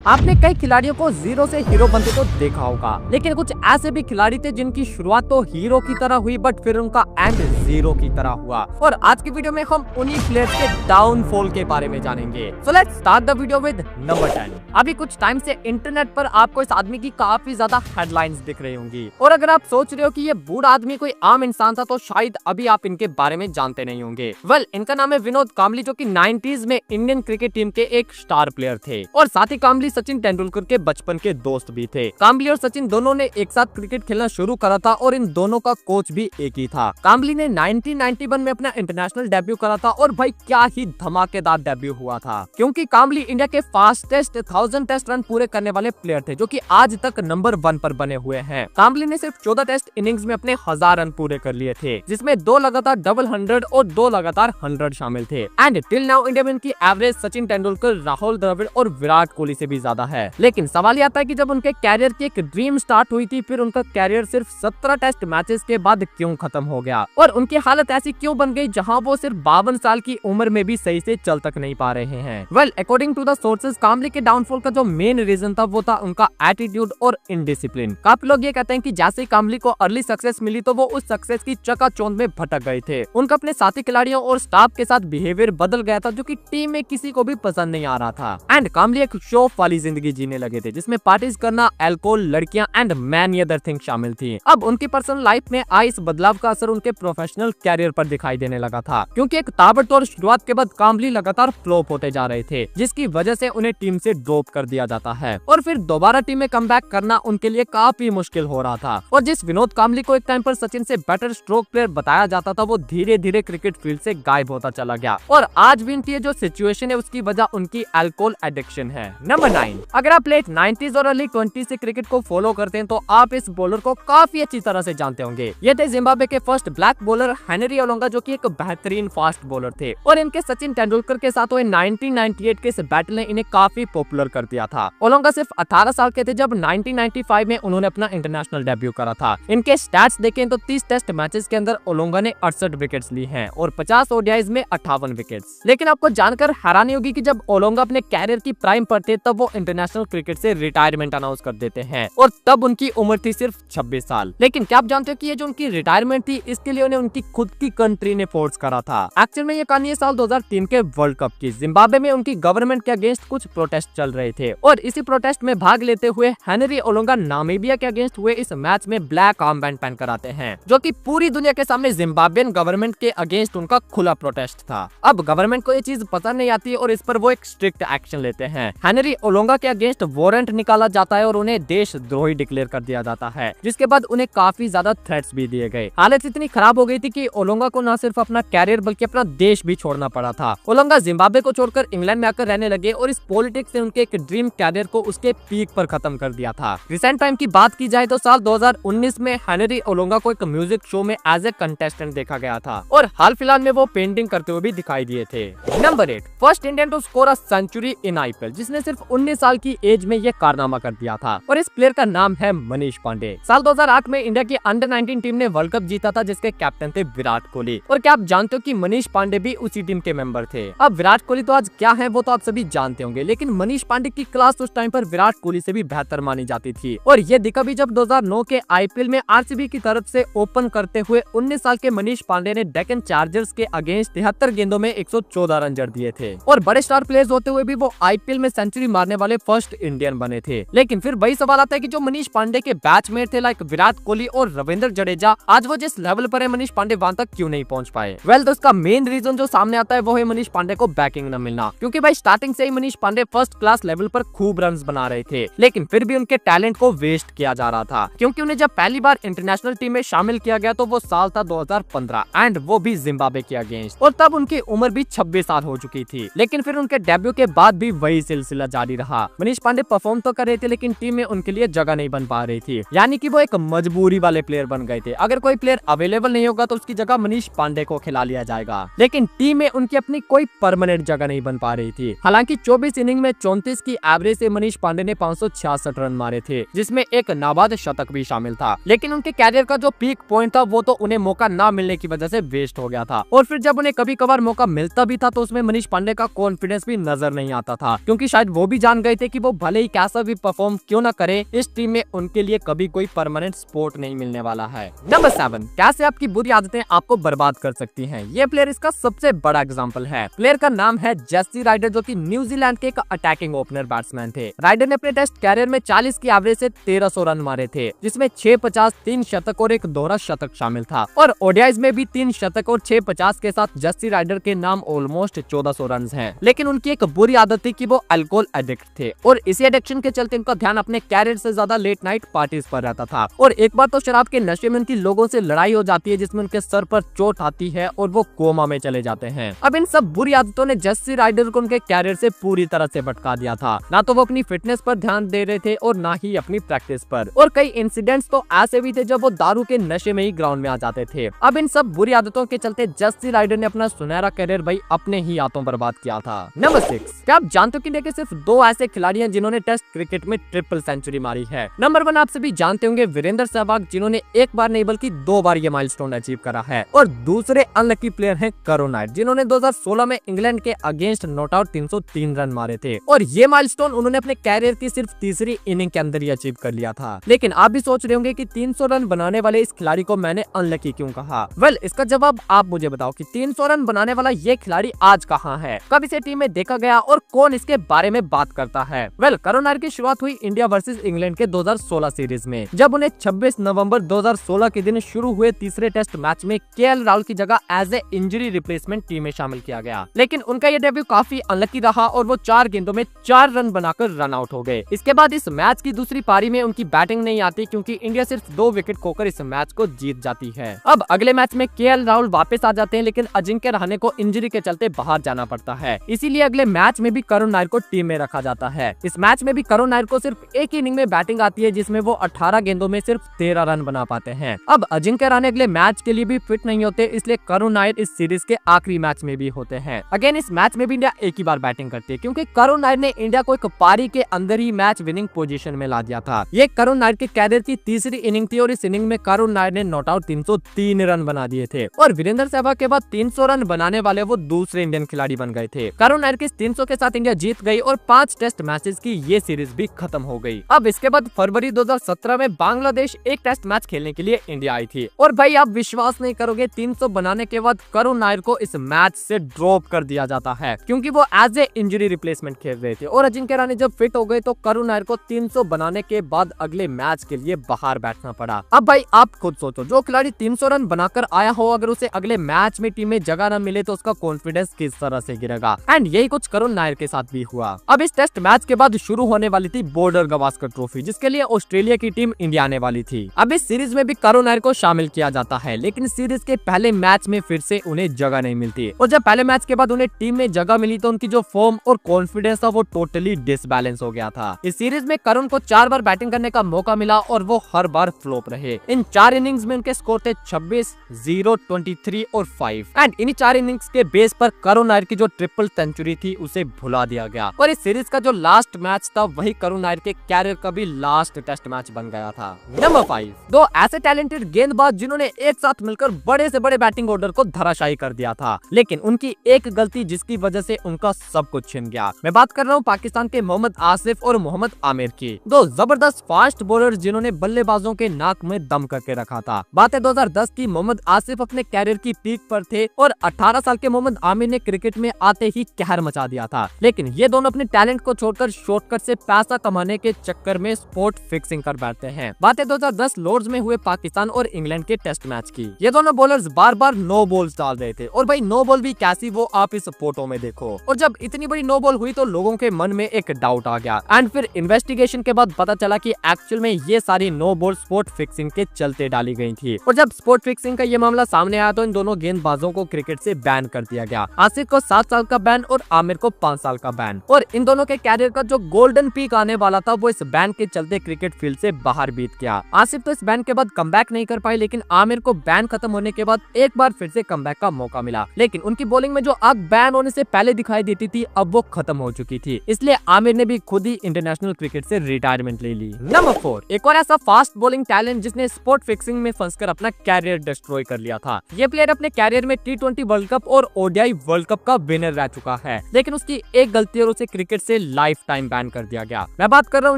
आपने कई खिलाड़ियों को जीरो से हीरो बनते तो देखा होगा, लेकिन कुछ ऐसे भी खिलाड़ी थे जिनकी शुरुआत तो हीरो की तरह हुई बट फिर उनका एंड जीरो की तरह हुआ। और आज की वीडियो में हम उन्हीं प्लेयर्स के डाउनफॉल के बारे में जानेंगे। So let's start the video with number 10। अभी कुछ टाइम से इंटरनेट पर आपको इस आदमी की काफी ज्यादा हेडलाइंस दिख रही होंगी, और अगर आप सोच रहे हो कि ये बूढ़ा आदमी कोई आम इंसान था तो शायद अभी आप इनके बारे में जानते नहीं होंगे। वेल, इनका नाम है विनोद कांबली, जो कि 90s में इंडियन क्रिकेट टीम के एक स्टार प्लेयर थे। और साथ ही कांबली सचिन तेंदुलकर के बचपन के दोस्त भी थे। कांबली और सचिन दोनों ने एक साथ क्रिकेट खेलना शुरू करा था और इन दोनों का कोच भी एक ही था। कांबली ने 1991 में अपना इंटरनेशनल डेब्यू करा था, और भाई क्या ही धमाकेदार डेब्यू हुआ था, क्योंकि कांबली इंडिया के फास्टेस्ट 1000 टेस्ट रन पूरे करने वाले प्लेयर थे, जो कि आज तक नंबर 1 पर बने हुए हैं। कांबली ने सिर्फ 14 टेस्ट इनिंग्स में अपने 1000 रन पूरे कर लिए थे, जिसमें 2 लगातार डबल 100 और 2 लगातार 100 शामिल थे। एंड टिल नाउ इंडिया में इनकी एवरेज सचिन तेंदुलकर, राहुल द्रविड़ और विराट कोहली से भी ज्यादा है। लेकिन सवाल आता है कि जब उनके कैरियर की एक ड्रीम स्टार्ट हुई थी, फिर उनका कैरियर सिर्फ 17 टेस्ट मैचेस के बाद क्यों खत्म हो गया, और उनकी हालत ऐसी क्यों बन गई जहां वो सिर्फ 52 साल की उम्र में भी सही से चल तक नहीं पा रहे हैं। Well, according to the sources, Kambli के डाउनफॉल का जो मेन रीजन था वो था उनका एटीट्यूड और इनडिसिप्लिन। काफी लोग ये कहते हैं कि जैसे ही कांबली को अर्ली सक्सेस मिली तो वो उस सक्सेस की चकाचौंध में भटक गए थे। उनका अपने साथी खिलाड़ियों और स्टाफ के साथ बिहेवियर बदल गया था, जो कि टीम में किसी को भी पसंद नहीं आ रहा था। एंड कांबली एक शो ऑफ वाली जिंदगी जीने लगे थे, जिसमें पार्टीज करना, अल्कोहल, लड़कियां एंड मैनी अदर थिंग शामिल थी। अब उनकी पर्सनल लाइफ में आई इस बदलाव का असर उनके प्रोफेशनल कैरियर पर दिखाई देने लगा था, क्योंकि एक ताबड़तोड़ शुरुआत के बाद कांबली लगातार फ्लॉप होते जा रहे थे, जिसकी वजह से उन्हें टीम से ड्रॉप कर दिया जाता है, और फिर दोबारा टीम में कमबैक करना उनके लिए काफी मुश्किल हो रहा था। और जिस विनोद कांबली को एक टाइम पर सचिन से बेटर स्ट्रोक प्लेयर बताया जाता था, वो धीरे धीरे क्रिकेट फील्ड से गायब होता चला गया। और आज भी इनकी जो सिचुएशन है उसकी वजह उनकी अल्कोहल एडिक्शन है। नंबर 9। अगर आप लेट 90s और अर्ली 20s से क्रिकेट को फॉलो करते हैं तो आप इस बॉलर को काफी अच्छी तरह से जानते होंगे। ये थे जिम्बाब्वे के first black bowler Henry Olonga, जो कि एक बेहतरीन फास्ट बॉलर थे, और इनके सचिन तेंदुलकर के साथ हुए 1998 के इस बैटल ने इन्हें काफी पॉपुलर कर दिया था। ओलोंगा सिर्फ 18 साल के थे जब 1995 में उन्होंने अपना इंटरनेशनल डेब्यू करा था। इनके स्टैट्स देखें तो 30 टेस्ट मैचेस के अंदर ओलोंगा ने 68 विकेट्स ली हैं और 50 ओडीआईज में 58 विकेट्स। लेकिन आपको जानकर हैरानी होगी कि जब ओलोंगा अपने कैरियर की प्राइम पर थे तब वो इंटरनेशनल क्रिकेट से रिटायरमेंट अनाउंस कर देते हैं, और तब उनकी उम्र थी सिर्फ 26 साल। लेकिन क्या आप जानते हो कि ये जो उनकी रिटायरमेंट थी, इसके लिए उन्हें उनकी खुद की कंट्री ने फोर्स करा था। एक्चुअल में ये कहानी है साल 2003 के वर्ल्ड कप की। जिम्बाब्वे में उनकी गवर्नमेंट के अगेंस्ट कुछ प्रोटेस्ट चल रहे थे, और इसी प्रोटेस्ट में भाग लेते हुए हेनरी ओलोंगा नामीबिया के अगेंस्ट हुए इस मैच में ब्लैक आर्म बैंड पहन कर आते हैं, जो कि पूरी दुनिया के सामने जिम्बाब्वेन गवर्नमेंट के अगेंस्ट उनका खुला प्रोटेस्ट था। अब गवर्नमेंट को ये चीज पसंद नहीं आती और इस पर वो एक स्ट्रिक्ट एक्शन लेते हैं। हेनरी ओलोंगा के अगेंस्ट वारंट निकाला जाता है और उन्हें देशद्रोही डिक्लेयर कर दिया जाता है, जिसके बाद उन्हें काफी ज्यादा थ्रेट्स भी दिए गए। हालत इतनी खराब हो गई थी कि ओलोंगा को न सिर्फ अपना कैरियर बल्कि अपना देश भी छोड़ना पड़ा था। ओलोंगा जिम्बाब्वे को छोड़कर इंग्लैंड में आकर रहने लगे, और इस पॉलिटिक्स ने उनके एक ड्रीम कैरियर को उसके पीक पर खत्म कर दिया था। रिसेंट टाइम की बात की जाए तो साल 2019 में हेनरी ओलोंगा को एक म्यूजिक शो में एज ए कंटेस्टेंट देखा गया था, और हाल फिलहाल में वो पेंटिंग करते हुए भी दिखाई दिए थे। Number 8। First Indian to score a century in IPL, जिसने सिर्फ 19 साल की एज में ये कारनामा कर दिया था, और इस प्लेयर का नाम है मनीष पांडे। साल 2008 में इंडिया की अंडर 19 टीम ने वर्ल्ड कप जीता था, जिसके कैप्टन थे विराट कोहली। और क्या आप जानते हो कि मनीष पांडे भी उसी टीम के मेंबर थे। अब विराट कोहली तो आज क्या है वो तो आप सभी जानते होंगे, लेकिन मनीष पांडे की क्लास उस टाइम पर विराट कोहली से भी बेहतर मानी जाती थी, और ये दिखा भी जब 2009 के आईपीएल में आरसीबी की तरफ से ओपन करते हुए 19 साल के मनीष पांडे ने डेक्कन चार्जर्स के अगेंस्ट 73 गेंदों में 114 रन जड़ दिए थे, और बड़े स्टार प्लेयर्स होते हुए भी वो आईपीएल में सेंचुरी मारने वाले फर्स्ट इंडियन बने थे। लेकिन फिर वही सवाल आता है कि जो मनीष पांडे के बैचमेट थे लाइक विराट कोहली और रविंद्र जडेजा, आज वो जिस लेवल पर है मनीष पांडे वहां तक क्यों नहीं पहुंच पाए। वेल, तो उसका मेन रीजन जो सामने आता है वो है मनीष पांडे को बैकिंग न मिलना, क्योंकि भाई स्टार्टिंग से ही Manish Pandey first class level पर खूब रन्स बना रहे थे, लेकिन फिर भी उनके टैलेंट को वेस्ट किया जा रहा था, क्योंकि उन्हें जब पहली बार इंटरनेशनल टीम में शामिल किया गया तो वो साल था 2015, एंड वो भी जिम्बाब्वे के अगेंस्ट, और तब उनकी उम्र भी 26 साल हो चुकी थी। लेकिन फिर उनके डेब्यू के बाद भी वही सिलसिला जारी रहा। मनीष पांडे परफॉर्म तो कर रहे थे, लेकिन टीम में उनके लिए जगह नहीं बन पा रही थी, यानी कि वो एक मजबूरी वाले प्लेयर बन गए थे। अगर कोई प्लेयर अवेलेबल नहीं होगा तो उसकी जगह मनीष पांडे को खिला लिया जाएगा, लेकिन टीम में उनकी अपनी कोई परमानेंट जगह नहीं बन पा रही थी। हालांकि 24 इनिंग में 34 की एवरेज से मनीष पांडे ने 566 रन मारे थे, जिसमें एक नाबाद शतक भी शामिल था। लेकिन उनके कैरियर का जो पीक पॉइंट था वो तो उन्हें मौका ना मिलने की वजह से वेस्ट हो गया था, और फिर जब उन्हें कभी कभार मौका मिलता भी था तो उसमें मनीष पांडे का कॉन्फिडेंस भी नजर नहीं आता था, क्योंकि शायद वो भी जान मान गए थे कि वो भले ही कैसा भी परफॉर्म क्यों ना करे, इस टीम में उनके लिए कभी कोई परमानेंट स्पोर्ट नहीं मिलने वाला है। नंबर 7, कैसे आपकी बुरी आदतें आपको बर्बाद कर सकती हैं। ये प्लेयर इसका सबसे बड़ा एग्जांपल है। प्लेयर का नाम है जेसी राइडर, जो कि न्यूजीलैंड के एक अटैकिंग ओपनर बैट्समैन थे। राइडर ने अपने टेस्ट कैरियर में 40 की एवरेज से 1300 रन मारे थे, जिसमें 650, 3 शतक और एक दोहरा शतक शामिल था। और ओडीआईज में भी 3 शतक और 650 के साथ जेसी राइडर के नाम ऑलमोस्ट 1400 रन हैं। लेकिन उनकी एक बुरी आदत थी कि वो अल्कोहल एडिक्ट थे, और इसी एडिक्शन के चलते उनका ध्यान अपने कैरियर से ज्यादा लेट नाइट पार्टीज पर रहता था। और एक बार तो शराब के नशे में उनकी लोगों से लड़ाई हो जाती है, जिसमें उनके सर पर चोट आती है और वो कोमा में चले जाते हैं। अब इन सब बुरी आदतों ने जेसी राइडर को उनके कैरियर से पूरी तरह से भटका दिया था। ना तो वो अपनी फिटनेस पर ध्यान दे रहे थे और ना ही अपनी प्रैक्टिस पर। और कई इंसिडेंट्स तो ऐसे भी थे जब वो दारू के नशे में ही ग्राउंड में आ जाते थे। अब इन सब बुरी आदतों के चलते जेसी राइडर ने अपना सुनहरा कैरियर भाई अपने ही हाथों बर्बाद किया था। नंबर 6, क्या आप जानते हो कि इंडिया के सिर्फ 2 ऐसे खिलाड़ी हैं जिन्होंने टेस्ट क्रिकेट में ट्रिपल सेंचुरी मारी है। नंबर 1 आप सभी जानते होंगे वीरेंद्र सहवाग, जिन्होंने एक बार नहीं बल्कि 2 बार ये माइलस्टोन अचीव करा है। और दूसरे अनलकी प्लेयर हैं करुण नायर, जिन्होंने 2016 में इंग्लैंड के अगेंस्ट नॉट आउट 303 रन मारे थे। और ये माइलस्टोन उन्होंने अपने कैरियर की सिर्फ तीसरी इनिंग के अंदर ही अचीव कर लिया था। लेकिन आप भी सोच रहे होंगे कि 300 रन बनाने वाले इस खिलाड़ी को मैंने अनलकी क्यों कहा। वेल, इसका जवाब आप मुझे बताओ कि 300 रन बनाने वाला ये खिलाड़ी आज कहाँ है, कब इसे टीम में देखा गया और कौन इसके बारे में बात करता है। वेल, करुण नायर की शुरुआत हुई इंडिया वर्सेस इंग्लैंड के 2016 सीरीज में, जब उन्हें 26 नवंबर 2016 के दिन शुरू हुए तीसरे टेस्ट मैच में केएल राहुल की जगह as a injury replacement team में शामिल किया गया। लेकिन उनका ये डेब्यू काफी अनलकी रहा और वो 4 गेंदों में 4 रन बनाकर रन आउट हो गए। इसके बाद इस मैच की दूसरी पारी में उनकी बैटिंग नहीं आती, क्योंकि इंडिया सिर्फ 2 विकेट खोकर इस मैच को जीत जाती है। अब अगले मैच में केएल राहुल वापस आ जाते हैं, लेकिन अजिंक्य रहाणे को इंजरी के चलते बाहर जाना पड़ता है। इसीलिए अगले मैच में भी करुण नायर को टीम में रखा जाता है। इस मैच में भी करुण नायर को सिर्फ एक इनिंग में बैटिंग आती है, जिसमें वो 18 गेंदों में सिर्फ 13 रन बना पाते हैं। अब अजिंक्य रहाणे अगले मैच के लिए भी फिट नहीं होते, इसलिए करुण नायर इस सीरीज के आखिरी मैच में भी होते हैं। अगेन इस मैच में भी इंडिया एक ही बार बैटिंग करती है, क्योंकि करुण नायर ने इंडिया को एक पारी के अंदर ही मैच विनिंग पोजीशन में ला दिया था। ये करुण नायर के कैरियर की तीसरी इनिंग थी और इस इनिंग में करुण नायर ने नॉट आउट 303 रन बना दिए थे। और वीरेंद्र सहवाग के बाद 300 रन बनाने वाले वो दूसरे इंडियन खिलाड़ी बन गए थे। करुण नायर के 300 के साथ इंडिया जीत गई और 5 टेस्ट मैचेस की ये सीरीज भी खत्म हो गई। अब इसके बाद फरवरी 2017 में बांग्लादेश एक टेस्ट मैच खेलने के लिए इंडिया आई थी। और भाई आप विश्वास नहीं करोगे, 300 बनाने के बाद करुण नायर को इस मैच से ड्रॉप कर दिया जाता है, क्योंकि वो एज ए इंजरी रिप्लेसमेंट खेल रहे थे। और अजिंक्य रहाणे जब फिट हो गए तो करुण नायर को 300 बनाने के बाद अगले मैच के लिए बाहर बैठना पड़ा। अब भाई आप खुद सोचो, जो खिलाड़ी 300 रन बनाकर आया हो, अगर उसे अगले मैच में टीम में जगह न मिले तो उसका कॉन्फिडेंस किस तरह से गिरेगा। एंड यही कुछ करुण नायर के साथ भी हुआ। अब इस टेस्ट मैच के बाद शुरू होने वाली थी बॉर्डर गवास्कर ट्रॉफी, जिसके लिए ऑस्ट्रेलिया की टीम इंडिया आने वाली थी। अब इस सीरीज में भी करुण नायर को शामिल किया जाता है, लेकिन सीरीज के पहले मैच में फिर से उन्हें जगह नहीं मिलती। और जब पहले मैच के बाद उन्हें टीम में जगह मिली तो उनकी जो फॉर्म और कॉन्फिडेंस था वो टोटली डिसबैलेंस हो गया था। इस सीरीज में करुण को 4 बार बैटिंग करने का मौका मिला और वो हर बार फ्लॉप रहे। इन 4 इनिंग्स में उनके स्कोर थे 26, 0, 23 और 5। एंड इन्हीं 4 इनिंग्स के बेस पर करुण नायर की जो ट्रिपल सेंचुरी थी उसे भुला दिया गया। और इस सीरीज का जो लास्ट मैच था वही करुण नायर के कैरियर का भी लास्ट टेस्ट मैच बन गया था। नंबर 5, 2 ऐसे टैलेंटेड गेंदबाज जिन्होंने एक साथ मिलकर बड़े से बड़े बैटिंग ऑर्डर को धराशायी कर दिया था, लेकिन उनकी एक गलती जिसकी वजह से उनका सब कुछ छिन गया। मैं बात कर रहा हूँ पाकिस्तान के मोहम्मद आसिफ और मोहम्मद आमिर की, 2 जबरदस्त फास्ट बॉलर जिन्होंने बल्लेबाजों के नाक में दम करके रखा था। बात है 2010 की, मोहम्मद आसिफ अपने कैरियर की पीक पर थे और 18 साल के मोहम्मद आमिर ने क्रिकेट में आते ही कहर मचा दिया था। लेकिन ये दोनों अपने टैलेंट को छोड़कर शॉर्टकट से पैसा कमाने के चक्कर में स्पॉट फिक्सिंग कर बैठते हैं। बात है 2010 लॉर्ड्स में हुए पाकिस्तान और इंग्लैंड के टेस्ट मैच की। ये दोनों बॉलर्स बार बार नो बॉल्स डाल रहे थे, और भाई नो बॉल भी कैसी वो आप इस फोटो में देखो। और जब इतनी बड़ी नो बॉल हुई तो लोगों के मन में एक डाउट आ गया। एंड फिर इन्वेस्टिगेशन के बाद पता चला कि एक्चुअल में ये sorry no ball spot fixing के चलते डाली गई थी। और जब स्पॉट फिक्सिंग का ये मामला सामने आया तो इन दोनों गेंदबाजों को क्रिकेट से बैन कर दिया गया। आसिफ को 7 साल का बैन और आमिर को 5 साल का बैन। और इन दोनों के कैरियर का जो गोल्डन पीक आने वाला था वो इस बैन के चलते क्रिकेट फील्ड से बाहर बीत गया। आसिफ तो इस बैन के बाद कमबैक नहीं कर पाए, लेकिन आमिर को बैन खत्म होने के बाद एक बार फिर से कमबैक का मौका मिला। लेकिन उनकी बॉलिंग में जो आग बैन होने से पहले दिखाई देती थी अब वो खत्म हो चुकी थी, इसलिए आमिर ने भी खुद ही इंटरनेशनल क्रिकेट से रिटायरमेंट ले ली। नंबर 4, एक और ऐसा फास्ट बॉलिंग टैलेंट जिसने स्पॉट फिक्सिंग में फंसकर अपना कैरियर डिस्ट्रॉय कर लिया था। ये प्लेयर अपने कैरियर में T20 वर्ल्ड कप और ODI वर्ल्ड कप का विनर रह चुका है, लेकिन उसकी एक गलती और उसे क्रिकेट से लिए लाइफ टाइम बैन कर दिया गया। मैं बात कर रहा हूँ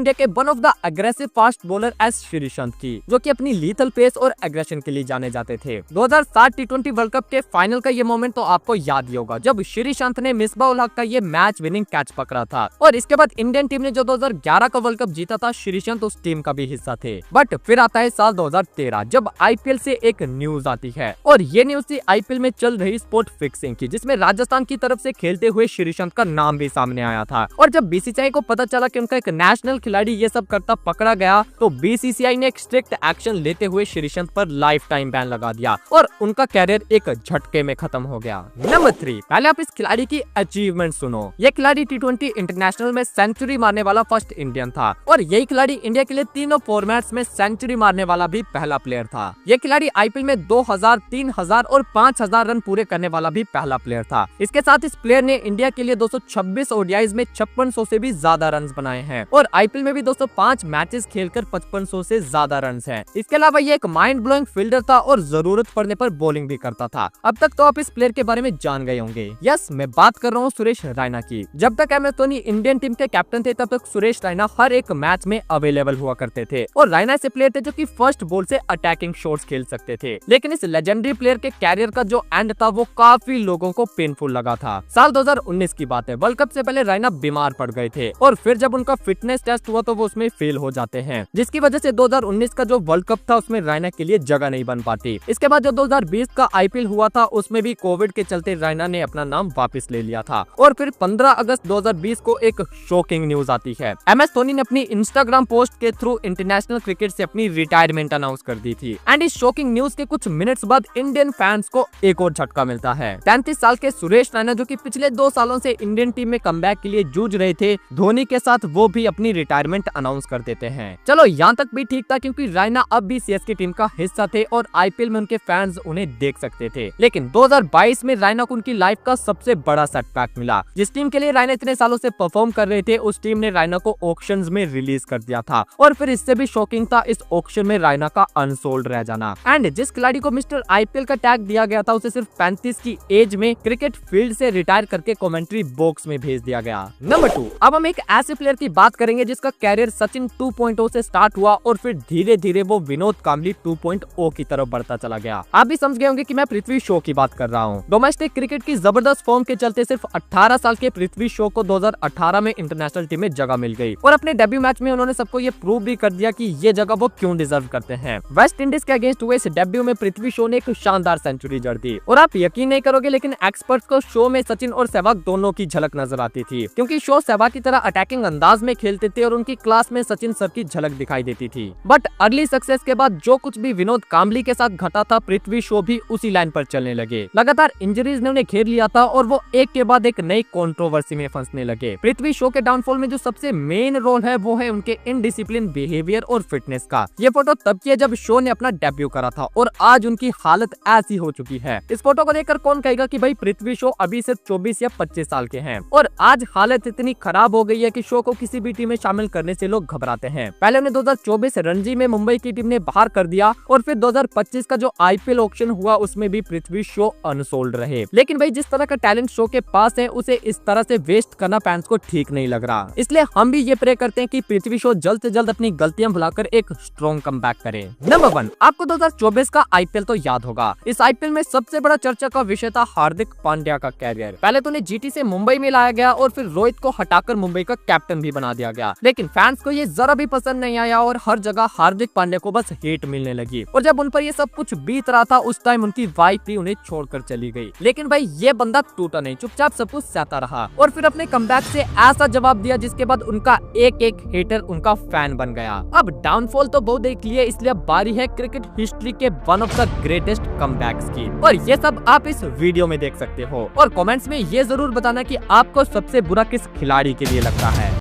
इंडिया के one of the aggressive fast bowler S Sreesanth की, जो कि अपनी लीथल पेस और एग्रेशन के लिए जाने जाते थे। 2007 टी20 वर्ल्ड कप के फाइनल का ये मोमेंट तो आपको याद ही होगा, जब श्रीशांत ने मिसबाह-उल हक का ये मैच विनिंग कैच पकड़ा था। और इसके बाद इंडियन टीम ने जो 2011 का वर्ल्ड कप जीता था, श्रीशांत उस टीम का भी हिस्सा थे। बट फिर आता है साल 2013, जब आईपीएल से एक न्यूज आती है, और ये न्यूज थी आईपीएल में चल रही स्पोर्ट फिक्सिंग की, जिसमें राजस्थान की तरफ से खेलते हुए श्रीशांत का नाम भी सामने आया था। और जब बीसीसीआई को पता चला कि उनका एक नेशनल खिलाड़ी ये सब करता पकड़ा गया, तो बीसीसीआई ने एक स्ट्रिक्ट एक्शन लेते हुए श्रीशांत पर लाइफ टाइम बैन लगा दिया और उनका कैरियर एक झटके में खत्म हो गया। नंबर 3, पहले आप इस खिलाड़ी की अचीवमेंट सुनो। ये खिलाड़ी टी20 इंटरनेशनल में सेंचुरी मारने वाला फर्स्ट इंडियन था, और यही खिलाड़ी इंडिया के लिए तीनों फॉर्मेट्स में सेंचुरी मारने वाला भी पहला प्लेयर था। ये खिलाड़ी आईपीएल में 2000, 3000 और 5000 रन पूरे करने वाला भी पहला प्लेयर था। इसके साथ इस प्लेयर ने इंडिया के लिए 226 ओडीआईज में 5600 से भी ज्यादा रन बनाए हैं, और आईपीएल में भी 205 मैचेस खेलकर 5500 से ज्यादा रन हैं। इसके अलावा ये एक माइंड ब्लोइंग फील्डर था और जरूरत पड़ने पर बॉलिंग भी करता था। अब तक तो आप इस प्लेयर के बारे में जान गए होंगे। यस, मैं बात कर रहा हूँ सुरेश रैना की। जब तक M S Dhoni Indian team के कैप्टन थे, तब तक सुरेश रैना हर एक मैच में अवेलेबल हुआ करते थे, और रैना ऐसे प्लेयर थे जो कि फर्स्ट बॉल से अटैकिंग शॉट्स खेल सकते थे। लेकिन इस लेजेंडरी प्लेयर के कैरियर का जो एंड था, वो काफी लोगों को पेनफुल लगा था। साल 2019 की बात है, वर्ल्ड कप से पहले रैना बीमार पड़ गए थे, और फिर जब उनका फिटनेस टेस्ट हुआ तो वो उसमें फेल हो जाते हैं, जिसकी वजह से 2019 का जो वर्ल्ड कप था उसमें रैना के लिए जगह नहीं बन पाती। इसके बाद जो 2020 का आईपीएल हुआ था, उसमें भी कोविड के चलते रैना ने अपना नाम वापस ले लिया था। और फिर 15 अगस्त 2020 को एक शॉकिंग न्यूज आती है। एम एस धोनी ने अपनी इंस्टाग्राम पोस्ट के थ्रू इंटरनेशनल क्रिकेट से अपनी रिटायरमेंट अनाउंस कर दी थी। एंड इस शॉकिंग न्यूज के कुछ मिनट्स बाद इंडियन फैंस को एक और झटका मिलता है। 33 साल के सुरेश रैना, जो कि पिछले 2 सालों से इंडियन टीम में कमबैक के लिए जूझ रहे थे धोनी के साथ, वो भी अपनी रिटायरमेंट अनाउंस कर देते हैं। चलो यहाँ तक भी ठीक था, क्योंकि रैना अब भी सीएसके टीम का हिस्सा थे और आईपीएल में उनके फैंस उन्हें देख सकते थे। लेकिन 2022 में रैना को उनकी लाइफ का सबसे बड़ा सेटबैक मिला। जिस टीम के लिए रैना इतने सालों से परफॉर्म कर रहे थे, उस टीम ने रैना को ऑक्शंस में रिलीज कर दिया था, और फिर इससे भी शॉकिंग था इस ऑक्शन में रैना का अनसोल्ड रह जाना। एंड जिस खिलाड़ी को मिस्टर आईपीएल का टैग दिया गया था, उसे सिर्फ 35 की एज में क्रिकेट फील्ड से रिटायर करके कमेंट्री बॉक्स में भेज दिया गया। नंबर 2, अब हम एक ऐसे प्लेयर की बात करेंगे जिसका कैरियर सचिन 2.0 से स्टार्ट हुआ, और फिर धीरे धीरे वो विनोद कांबली 2.0 की तरफ बढ़ता चला गया। आप भी समझ गए होंगे कि मैं पृथ्वी शॉ की बात कर रहा हूँ। डोमेस्टिक क्रिकेट की जबरदस्त फॉर्म के चलते सिर्फ 18 साल के पृथ्वी शॉ को 2018 में इंटरनेशनल टीम में जगह मिल गई, और अपने डेब्यू मैच में उन्होंने सबको ये प्रूव भी कर दिया कि ये जगह वो क्यों डिजर्व करते हैं। वेस्ट इंडीज के अगेंस्ट हुए इस डेब्यू में पृथ्वी शॉ ने एक शानदार सेंचुरी जड़ दी, और आप यकीन नहीं करोगे, लेकिन एक्सपर्ट्स को शो में सचिन और सहवाग दोनों की झलक नजर आती थी, क्योंकि शो सहवाग की तरह अटैकिंग अंदाज में खेलते थे और उनकी क्लास में सचिन सर की झलक दिखाई देती थी। बट अर्ली सक्सेस के बाद जो कुछ भी विनोद कांबली के साथ घटा था, पृथ्वी शॉ भी उसी लाइन पर चलने लगे। लगातार इंजरीज ने उन्हें घेर लिया था, और वो एक के बाद एक नई कंट्रोवर्सी में फंसने लगे। पृथ्वी शॉ के डाउनफॉल में जो सबसे मेन रोल है, वो है उनके इनडिसिप्लिन बिहेवियर और फिटनेस का। ये फोटो तब की है जब शो ने अपना डेब्यू करा था, और आज उनकी हालत ऐसी हो चुकी है। इस फोटो को देखकर कौन कहेगा कि भाई पृथ्वी शॉ अभी सिर्फ 24 या 25 साल के हैं, और आज हालत इतनी खराब हो गई है कि शो को किसी भी टीम में शामिल करने से लोग घबराते हैं। पहले उन्हें 2024 रणजी में मुंबई की टीम ने बाहर कर दिया, और फिर 2025 का जो आईपीएल ऑक्शन हुआ, उसमें भी पृथ्वी शॉ अनसोल्ड रहे। लेकिन भाई जिस तरह का टैलेंट शो के पास है, उसे इस तरह से वेस्ट करना फैंस को ठीक नहीं लग रहा। इसलिए हम भी ये प्रे करते हैं कि पृथ्वी शॉ जल्द से जल्द अपनी गलतियां भुलाकर एक स्ट्रॉन्ग कमबैक करे। नंबर 1, आपको 2024 का आईपीएल तो याद होगा। इस आईपीएल में सबसे बड़ा चर्चा का विषय था हार्दिक पांड्या का कैरियर। पहले तो उन्हें जीटी से मुंबई में लाया गया, और फिर रोहित को हटाकर मुंबई का कैप्टन भी बना दिया गया। लेकिन फैंस को ये जरा भी पसंद नहीं आया, और हर जगह हार्दिक पांड्या को बस हेट मिलने लगी। और जब उन पर ये सब कुछ बीत रहा था, उस टाइम उनकी वाइफ भी उन्हें छोड़कर चली गई। लेकिन भाई ये बंदा टूटा नहीं, चुपचाप सब कुछ सहता रहा, और फिर अपने कमबैक से ऐसा जवाब दिया जिसके बाद उनका एक एक हेटर उनका फैन बन गया। अब डाउनफॉल तो बहुत देख लिए, इसलिए अब बारी है क्रिकेट हिस्ट्री के one of the greatest comebacks की, और ये सब आप इस वीडियो में देख सकते हो। और कमेंट्स में ये जरूर बताना कि आपको सबसे बुरा किस खिलाड़ी के लिए लगता है।